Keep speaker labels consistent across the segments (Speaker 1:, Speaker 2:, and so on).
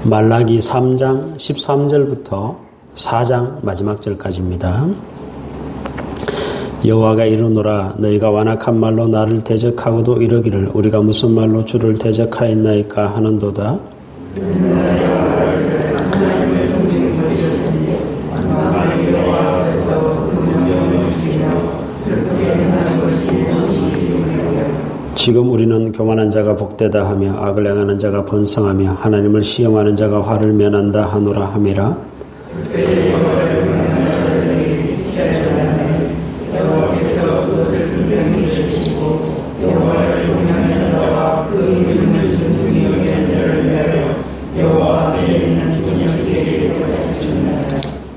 Speaker 1: 말라기 3장 13절부터 4장 마지막 절까지입니다. 여호와가 이르노라 너희가 완악한 말로 나를 대적하고도 이르기를 우리가 무슨 말로 주를 대적하였나이까 하는도다. 지금 우리는 교만한 자가 복되다 하며 악을 행하는 자가 번성하며 하나님을 시험하는 자가 화를 면한다 하노라 함이라.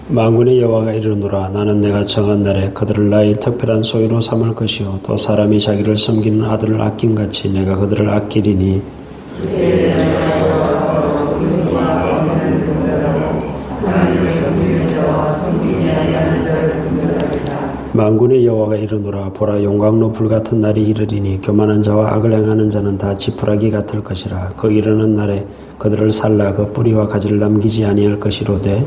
Speaker 1: 만군의 여호와가 이르노라 나는 내가 정한 날에 그들을 나의 특별한 소유로 삼을 것이요 또 사람이 자기를 섬기는 아들을 아낌같이 내가 그들을 아끼리니 만군의 여호와가 이르노라 보라 용광로 불같은 날이 이르리니 교만한 자와 악을 행하는 자는 다 지푸라기 같을 것이라 그 이르는 날에 그들을 살라 그 뿌리와 가지를 남기지 아니할 것이로되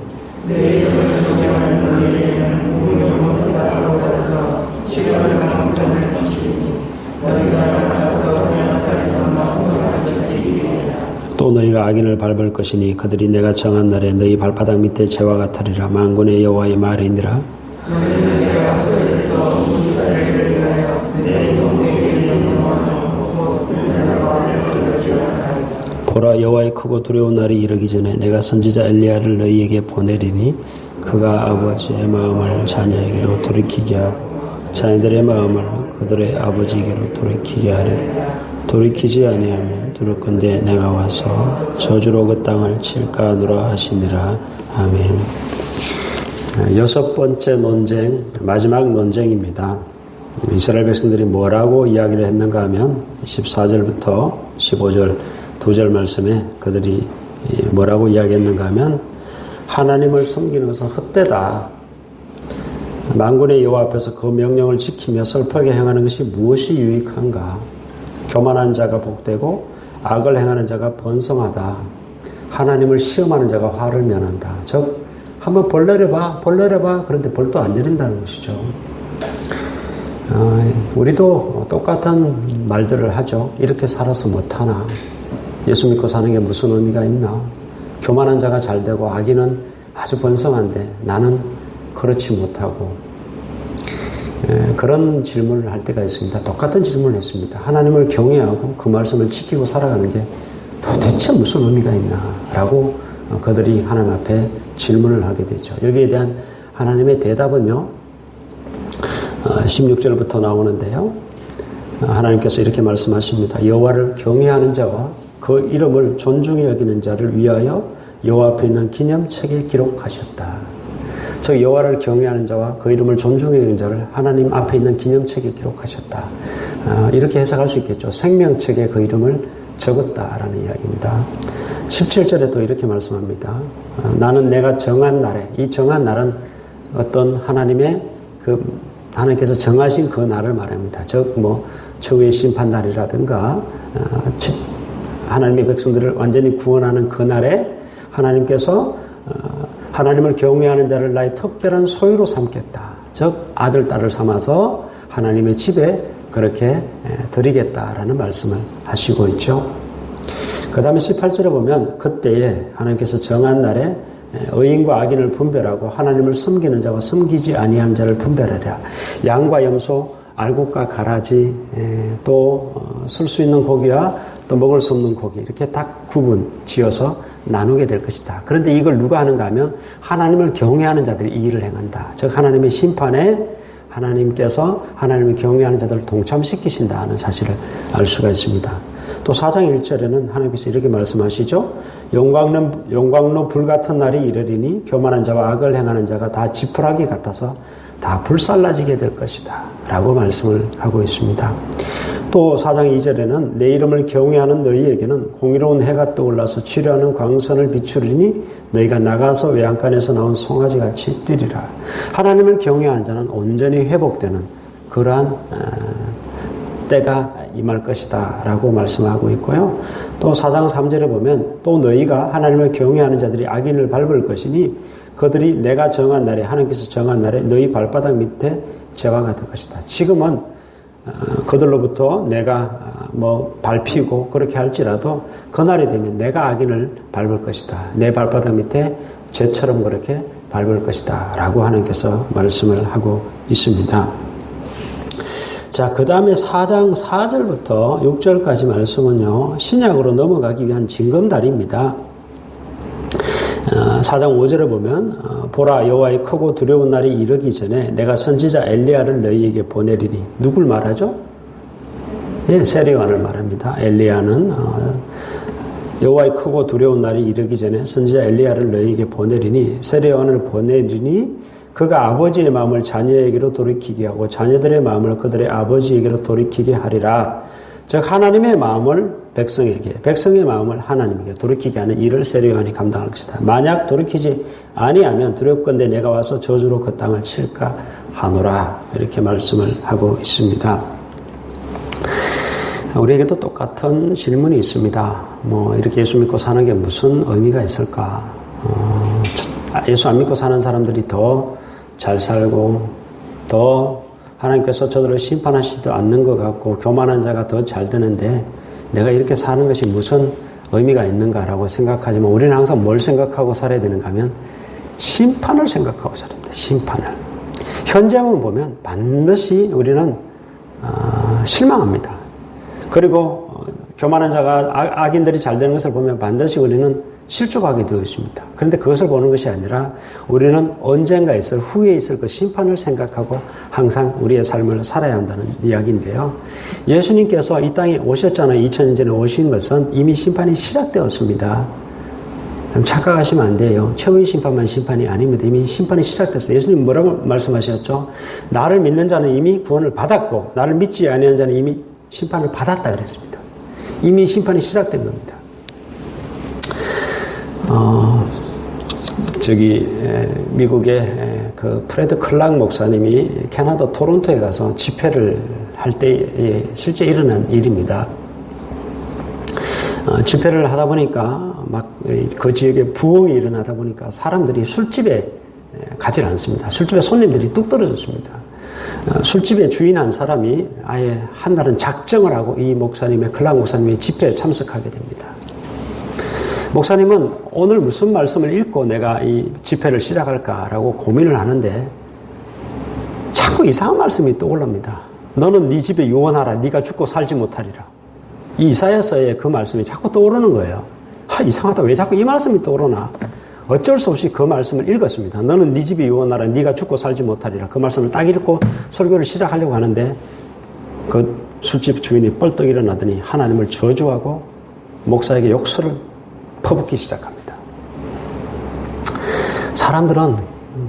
Speaker 1: 또 너희가 악인을 밟을 것이니 그들이 내가 정한 날에 너희 발바닥 밑에 재와 같으리라. 만군의 여호와의 말이니라. 보라 여호와의 크고 두려운 날이 이르기 전에 내가 선지자 엘리야를 너희에게 보내리니 그가 아버지의 마음을 자녀에게로 돌이키게 하고 자녀들의 마음을 그들의 아버지에게로 돌이키게 하리라. 돌이키지 아니하면 두렵건대 내가 와서 저주로 그 땅을 칠까 하노라 하시니라. 아멘. 여섯 번째 논쟁, 마지막 논쟁입니다. 이스라엘 백성들이 뭐라고 이야기를 했는가 하면 14절부터 15절 두 절 말씀에 그들이 뭐라고 이야기했는가 하면 하나님을 섬기는 것은 헛되다. 만군의 여호와 앞에서 그 명령을 지키며 슬프게 행하는 것이 무엇이 유익한가? 교만한 자가 복되고 악을 행하는 자가 번성하다. 하나님을 시험하는 자가 화를 면한다. 즉 한번 벌 내려봐. 그런데 벌도 안 내린다는 것이죠. 우리도 똑같은 말들을 하죠. 이렇게 살아서 못하나? 예수 믿고 사는 게 무슨 의미가 있나? 교만한 자가 잘 되고 악인은 아주 번성한데 나는 그렇지 못하고 그런 질문을 할 때가 있습니다. 똑같은 질문을 했습니다. 하나님을 경외하고 그 말씀을 지키고 살아가는 게 도대체 무슨 의미가 있나? 라고 그들이 하나님 앞에 질문을 하게 되죠. 여기에 대한 하나님의 대답은요. 16절부터 나오는데요. 하나님께서 이렇게 말씀하십니다. 여호와를 경외하는 자와 그 이름을 존중히 여기는 자를 위하여 여호와 앞에 있는 기념책에 기록하셨다. 즉 여호와를 경외하는 자와 그 이름을 존중히 여기는 자를 하나님 앞에 있는 기념책에 기록하셨다. 이렇게 해석할 수 있겠죠. 생명책에 그 이름을 적었다라는 이야기입니다. 17절에 또 이렇게 말씀합니다. 나는 내가 정한 날에, 이 정한 날은 어떤 하나님의 하나님께서 정하신 그 날을 말합니다. 즉 최후의 심판 날이라든가 하나님의 백성들을 완전히 구원하는 그 날에 하나님께서 하나님을 경외하는 자를 나의 특별한 소유로 삼겠다. 즉 아들, 딸을 삼아서 하나님의 집에 그렇게 드리겠다라는 말씀을 하시고 있죠. 그 다음에 18절에 보면 그때에 하나님께서 정한 날에 의인과 악인을 분별하고 하나님을 섬기는 자와 섬기지 아니한 자를 분별하랴. 양과 염소, 알곡과 가라지, 또 쓸 수 있는 고기와 또 먹을 수 없는 고기 이렇게 딱 구분 지어서 나누게 될 것이다. 그런데 이걸 누가 하는가 하면 하나님을 경외하는 자들이 이 일을 행한다. 즉 하나님의 심판에 하나님께서 하나님을 경외하는 자들을 동참시키신다는 사실을 알 수가 있습니다. 또 4장 1절에는 하나님께서 이렇게 말씀하시죠. 용광로 불같은 날이 이르리니 교만한 자와 악을 행하는 자가 다 지푸라기 같아서 다 불살라지게 될 것이다. 라고 말씀을 하고 있습니다. 또 4장 2절에는 내 이름을 경외하는 너희에게는 공의로운 해가 떠올라서 치료하는 광선을 비추리니 너희가 나가서 외양간에서 나온 송아지같이 뛰리라. 하나님을 경외하는 자는 온전히 회복되는 그러한 때가 임할 것이다 라고 말씀하고 있고요. 또 4장 3절에 보면 또 너희가 하나님을 경외하는 자들이 악인을 밟을 것이니 그들이 내가 정한 날에 하나님께서 정한 날에 너희 발바닥 밑에 제화가 될 것이다. 지금은 그들로부터 내가 뭐 밟히고 그렇게 할지라도 그날이 되면 내가 악인을 밟을 것이다. 내 발바닥 밑에 재처럼 그렇게 밟을 것이다 라고 하나님께서 말씀을 하고 있습니다. 자, 그 다음에 4장 4절부터 6절까지 말씀은요, 신약으로 넘어가기 위한 징검다리입니다. 4장 5절에 보면 보라 여호와의 크고 두려운 날이 이르기 전에 내가 선지자 엘리야를 너희에게 보내리니 누굴 말하죠? 예, 세례요한을 말합니다. 엘리야는 여호와의 크고 두려운 날이 이르기 전에 선지자 엘리야를 너희에게 보내리니 세례요한을 보내리니 그가 아버지의 마음을 자녀에게로 돌이키게 하고 자녀들의 마음을 그들의 아버지에게로 돌이키게 하리라. 즉 하나님의 마음을 백성에게, 백성의 마음을 하나님에게 돌이키게 하는 일을 세례요한이 감당할 것이다. 만약 돌이키지 아니하면 두렵건대 내가 와서 저주로 그 땅을 칠까 하노라. 이렇게 말씀을 하고 있습니다. 우리에게도 똑같은 질문이 있습니다. 뭐 이렇게 예수 믿고 사는 게 무슨 의미가 있을까? 예수 안 믿고 사는 사람들이 더 잘 살고 더 하나님께서 저들을 심판하시지도 않는 것 같고 교만한 자가 더 잘 되는데 내가 이렇게 사는 것이 무슨 의미가 있는가라고 생각하지만 우리는 항상 뭘 생각하고 살아야 되는가 하면 심판을 생각하고 살아야 됩니다. 심판을. 현장을 보면 반드시 우리는 실망합니다. 그리고 교만한 자가 악인들이 잘 되는 것을 보면 반드시 우리는 실족하게 되어 있습니다. 그런데 그것을 보는 것이 아니라 우리는 언젠가 있을 후에 있을 그 심판을 생각하고 항상 우리의 삶을 살아야 한다는 이야기인데요. 예수님께서 이 땅에 오셨잖아요. 2000년 전에 오신 것은 이미 심판이 시작되었습니다. 착각하시면 안 돼요. 최후의 심판만 심판이 아닙니다. 이미 심판이 시작됐어요. 예수님 뭐라고 말씀하셨죠? 나를 믿는 자는 이미 구원을 받았고 나를 믿지 아니하는 자는 이미 심판을 받았다 그랬습니다. 이미 심판이 시작된 겁니다. 미국의 그 프레드 클락 목사님이 캐나다 토론토에 가서 집회를 할 때 실제 일어난 일입니다. 집회를 하다 보니까 막 그 지역에 부흥이 일어나다 보니까 사람들이 술집에 가지 않습니다. 술집에 손님들이 뚝 떨어졌습니다. 술집의 주인 한 사람이 아예 한날은 작정을 하고 이 목사님의 클락 목사님의 집회에 참석하게 됩니다. 목사님은 오늘 무슨 말씀을 읽고 내가 이 집회를 시작할까라고 고민을 하는데 자꾸 이상한 말씀이 떠올릅니다. 너는 네 집에 유언하라. 네가 죽고 살지 못하리라. 이 이사야서의 그 말씀이 자꾸 떠오르는 거예요. 이상하다. 왜 자꾸 이 말씀이 떠오르나. 어쩔 수 없이 그 말씀을 읽었습니다. 너는 네 집에 유언하라. 네가 죽고 살지 못하리라. 그 말씀을 딱 읽고 설교를 시작하려고 하는데 그 술집 주인이 뻘떡 일어나더니 하나님을 저주하고 목사에게 욕설을 퍼붓기 시작합니다.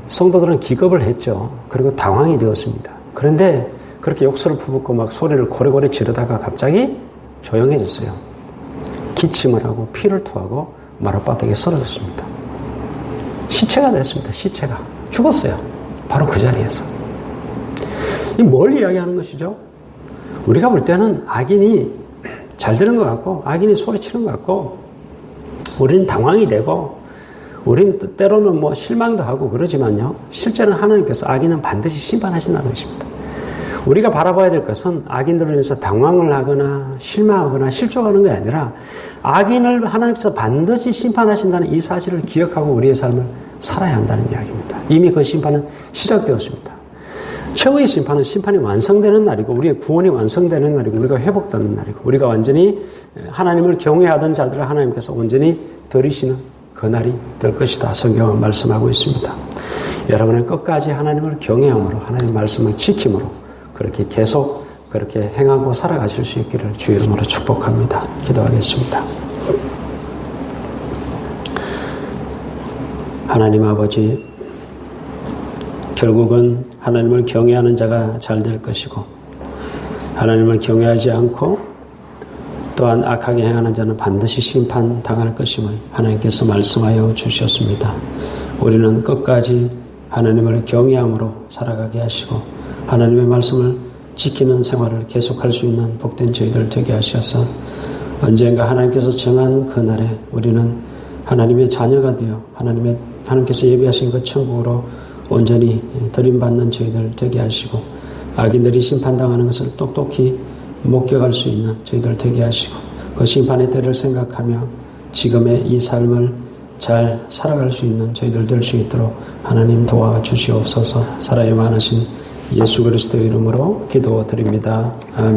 Speaker 1: 성도들은 기겁을 했죠. 그리고 당황이 되었습니다. 그런데 그렇게 욕설을 퍼붓고 막 소리를 고래고래 지르다가 갑자기 조용해졌어요. 기침을 하고 피를 토하고 마룻바닥에 쓰러졌습니다. 시체가 됐습니다. 시체가. 죽었어요. 바로 그 자리에서. 이 뭘 이야기하는 것이죠? 우리가 볼 때는 악인이 잘 되는 것 같고 악인이 소리치는 것 같고 우리는 당황이 되고 우리는 때로는 뭐 실망도 하고 그러지만요. 실제는 하나님께서 악인은 반드시 심판하신다는 것입니다. 우리가 바라봐야 될 것은 악인들로 인해서 당황을 하거나 실망하거나 실족하는 게 아니라 악인을 하나님께서 반드시 심판하신다는 이 사실을 기억하고 우리의 삶을 살아야 한다는 이야기입니다. 이미 그 심판은 시작되었습니다. 최후의 심판은 심판이 완성되는 날이고 우리의 구원이 완성되는 날이고 우리가 회복되는 날이고 우리가 완전히 하나님을 경외하던 자들을 하나님께서 온전히 들이시는 그 날이 될 것이다. 성경은 말씀하고 있습니다. 여러분은 끝까지 하나님을 경외함으로 하나님의 말씀을 지킴으로 그렇게 계속 그렇게 행하고 살아가실 수 있기를 주의 이름으로 축복합니다. 기도하겠습니다. 하나님 아버지, 결국은 하나님을 경외하는 자가 잘 될 것이고 하나님을 경외하지 않고 또한 악하게 행하는 자는 반드시 심판당할 것임을 하나님께서 말씀하여 주셨습니다. 우리는 끝까지 하나님을 경외함으로 살아가게 하시고 하나님의 말씀을 지키는 생활을 계속할 수 있는 복된 저희들 되게 하셔서 언젠가 하나님께서 정한 그날에 우리는 하나님의 자녀가 되어 하나님께서 예비하신 그 천국으로 온전히 들임받는 저희들 되게 하시고 악인들이 심판당하는 것을 똑똑히 목격할 수 있는 저희들 되게 하시고 그 심판의 때를 생각하며 지금의 이 삶을 잘 살아갈 수 있는 저희들 될 수 있도록 하나님 도와주시옵소서. 사랑이 많으신 예수 그리스도의 이름으로 기도드립니다. 아멘.